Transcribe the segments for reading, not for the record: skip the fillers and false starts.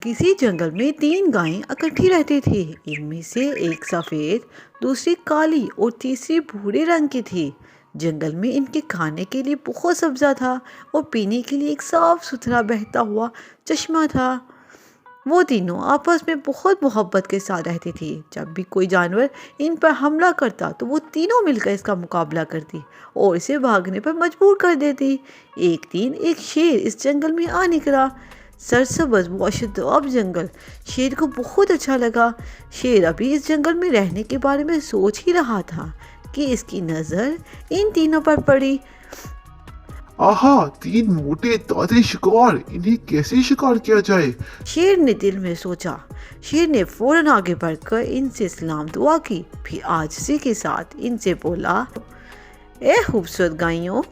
किसी जंगल में 3 गायें इकट्ठी रहती थी। इनमें से एक सफेद, दूसरी काली और तीसरी भूरे रंग की थी। जंगल में इनके खाने के लिए बहुत सब्जा था और पीने के लिए एक साफ सुथरा बहता हुआ चश्मा था। वो तीनों आपस में बहुत मोहब्बत के साथ रहती थी। जब भी कोई जानवर इन पर हमला करता तो वो तीनों मिलकर इसका मुकाबला करती और इसे भागने पर मजबूर कर देती। एक दिन एक शेर इस जंगल में आ निकला। सरसब्ज वो शादाब जंगल शेर को बहुत अच्छा लगा। शेर अभी इस जंगल में रहने के बारे में सोच ही रहा था कि इसकी नज़र इन तीनों पर पड़ी। आहा, 3 मोटे ताजे शिकार, इन्हें कैसे शिकार किया जाए? शेर ने दिल में सोचा। शेर ने फौरन आगे बढ़कर इनसे सलाम दुआ की, फिर आजिज़ी के साथ इनसे बोला, ए खूबसूरत गायों,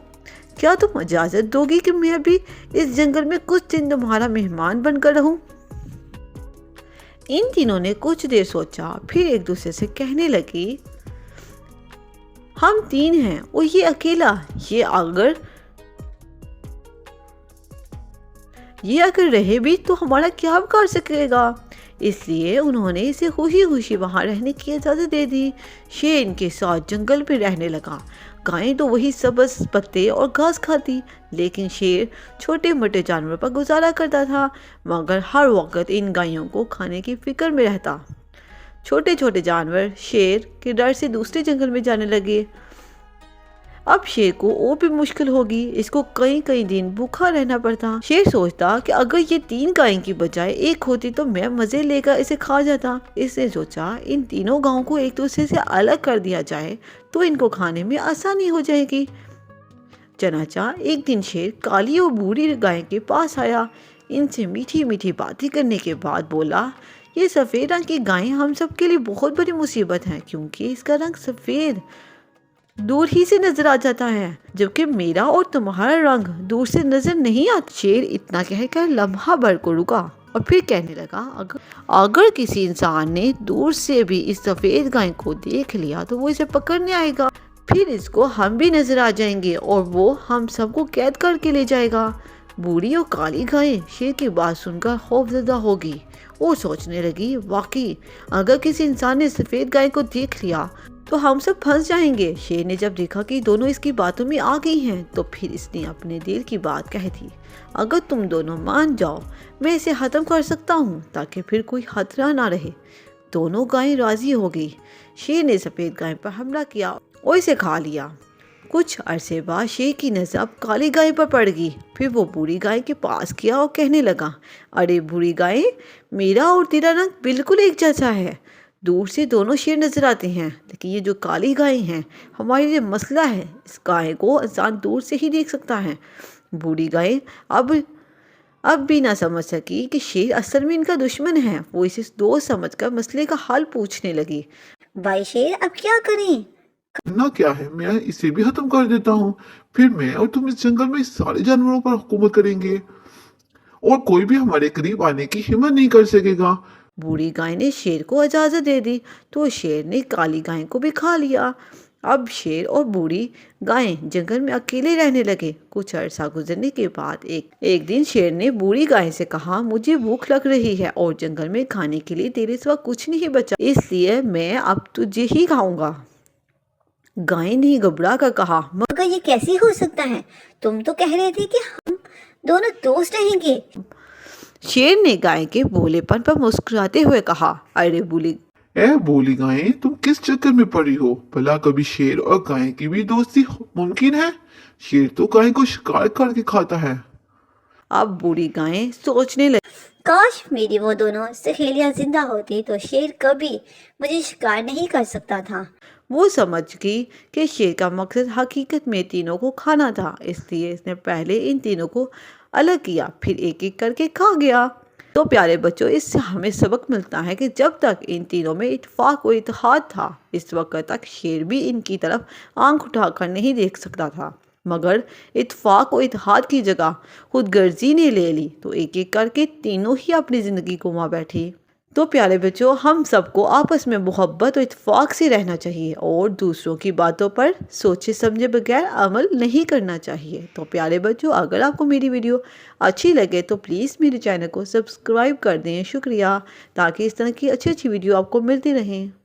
क्या तुम इजाज़त दोगी कि मैं भी इस जंगल में कुछ दिन तुम्हारा मेहमान बनकर रहूं? इन तीनों ने कुछ देर सोचा, फिर एक दूसरे से कहने लगी, हम 3 हैं और ये अकेला। ये अगर रहे भी तो हमारा क्या कर सकेगा। इसलिए उन्होंने इसे खुशी खुशी वहां रहने की इजाज़त दे दी। शेर इनके साथ जंगल में रहने लगा। गायें तो वही सब्ज पत्ते और घास खाती, लेकिन शेर छोटे मोटे जानवरों पर गुजारा करता था, मगर हर वक्त इन गायों को खाने की फिक्र में रहता। छोटे छोटे जानवर शेर के डर से दूसरे जंगल में जाने लगे। अब शेर को और भी मुश्किल होगी, इसको कई कई दिन भूखा रहना पड़ता। शेर सोचता कि अगर ये 3 गायों की बजाय एक होती तो मैं मजे लेकर इसे खा जाता। इसने सोचा इन तीनों गायों को एक दूसरे से अलग कर दिया जाए तो इनको खाने में आसानी हो जाएगी। चनाचा एक दिन शेर काली और बूढ़ी गाय के पास आया। इनसे मीठी मीठी बातें करने के बाद बोला, ये सफ़ेद रंग की गाय हम सब के लिए बहुत बड़ी मुसीबत है, क्योंकि इसका रंग सफ़ेद दूर ही से नजर आ जाता है, जबकि मेरा और तुम्हारा रंग दूर से नजर नहीं आता। शेर इतना कहकर लम्हा भर को रुका और फिर कहने लगा, अगर किसी इंसान ने दूर से भी इस सफेद गाय को देख लिया तो वो इसे पकड़ने आएगा, फिर इसको हम भी नजर आ जाएंगे और वो हम सबको कैद करके ले जाएगा। बूढ़ी और काली गाय शेर की बात सुनकर खौफजदा होगी और सोचने लगी, वाकई अगर किसी इंसान ने सफेद गाय को देख लिया तो हम सब फंस जाएंगे। शेर ने जब देखा कि दोनों इसकी बातों में आ गई हैं, तो फिर इसने अपने दिल की बात कह दी, अगर तुम दोनों मान जाओ मैं इसे खत्म कर सकता हूँ, ताकि फिर कोई खतरा ना रहे। दोनों गायें राजी हो गई। शेर ने सफेद गाय पर हमला किया और इसे खा लिया। कुछ अरसे बाद शेर की नजर अब काली गाय पर पड़ गई। फिर वो बूढ़ी गाय के पास गया और कहने लगा, अरे बूढ़ी गाय, मेरा और तेरा रंग बिल्कुल एक जैसा है। दूर से दोनों शेर नजर आते हैं, लेकिन ये जो काली गाय हैं हमारे लिए मसला है। इस गाय को इंसान दूर से ही देख सकता है। बूढ़ी गाय अब भी ना समझ सकी कि शेर असल में इनका दुश्मन है। वो इसे दोस्त समझकर मसले का हल पूछने लगी। भाई शेर, अब क्या करें? करना क्या है, मैं इसे भी खत्म कर देता हूँ। फिर मैं और तुम इस जंगल में सारे जानवरों पर हुकूमत करेंगे और कोई भी हमारे करीब आने की हिम्मत नहीं कर सकेगा। बूढ़ी गाय ने शेर को इजाजत दे दी, तो शेर ने काली गाय को भी खा लिया। अब शेर और बूढ़ी गायें जंगल में अकेले रहने लगे। कुछ अरसा गुजरने के बाद एक दिन शेर ने बूढ़ी गाय से कहा, मुझे भूख लग रही है और जंगल में खाने के लिए तेरे सिवा कुछ नहीं बचा, इसलिए मैं अब तुझे ही खाऊंगा। गाय ने घबरा कर कहा, मगर ये कैसे हो सकता है? तुम तो कह रहे थे कि हम दोनों दोस्त रहेंगे। शेर ने गाय के भोलेपन पर मुस्कुराते हुए कहा, अरे बोली गाय, तुम किस चक्कर में पड़ी हो? भला कभी शेर और गाय की भी दोस्ती मुमकिन है? शेर तो गाय को शिकार करके खाता है। अब बूढ़ी गाय सोचने लगी, काश मेरी वो दोनों सहेलियां जिंदा होती तो शेर कभी मुझे शिकार नहीं कर सकता था। वो समझ गई कि शेर का मकसद हकीकत में तीनों को खाना था, इसलिए इसने पहले इन तीनों को अलग किया, फिर एक एक करके खा गया। तो प्यारे बच्चों, इससे हमें सबक मिलता है कि जब तक इन तीनों में इत्तेफाक और इत्तेहाद था, इस वक्त तक शेर भी इनकी तरफ आंख उठाकर नहीं देख सकता था। मगर इत्तेफाक और इत्तेहाद की जगह खुदगर्जी ने ले ली, तो एक एक करके तीनों ही अपनी ज़िंदगी गुमा बैठी। تو پیارے بچوں، ہم سب کو آپس میں محبت اور اتفاق سے رہنا چاہیے اور دوسروں کی باتوں پر سوچے سمجھے بغیر عمل نہیں کرنا چاہیے۔ تو پیارے بچوں، اگر آپ کو میری ویڈیو اچھی لگے تو پلیز میرے چینل کو سبسکرائب کر دیں۔ شکریہ، تاکہ اس طرح کی اچھی ویڈیو آپ کو ملتی رہیں۔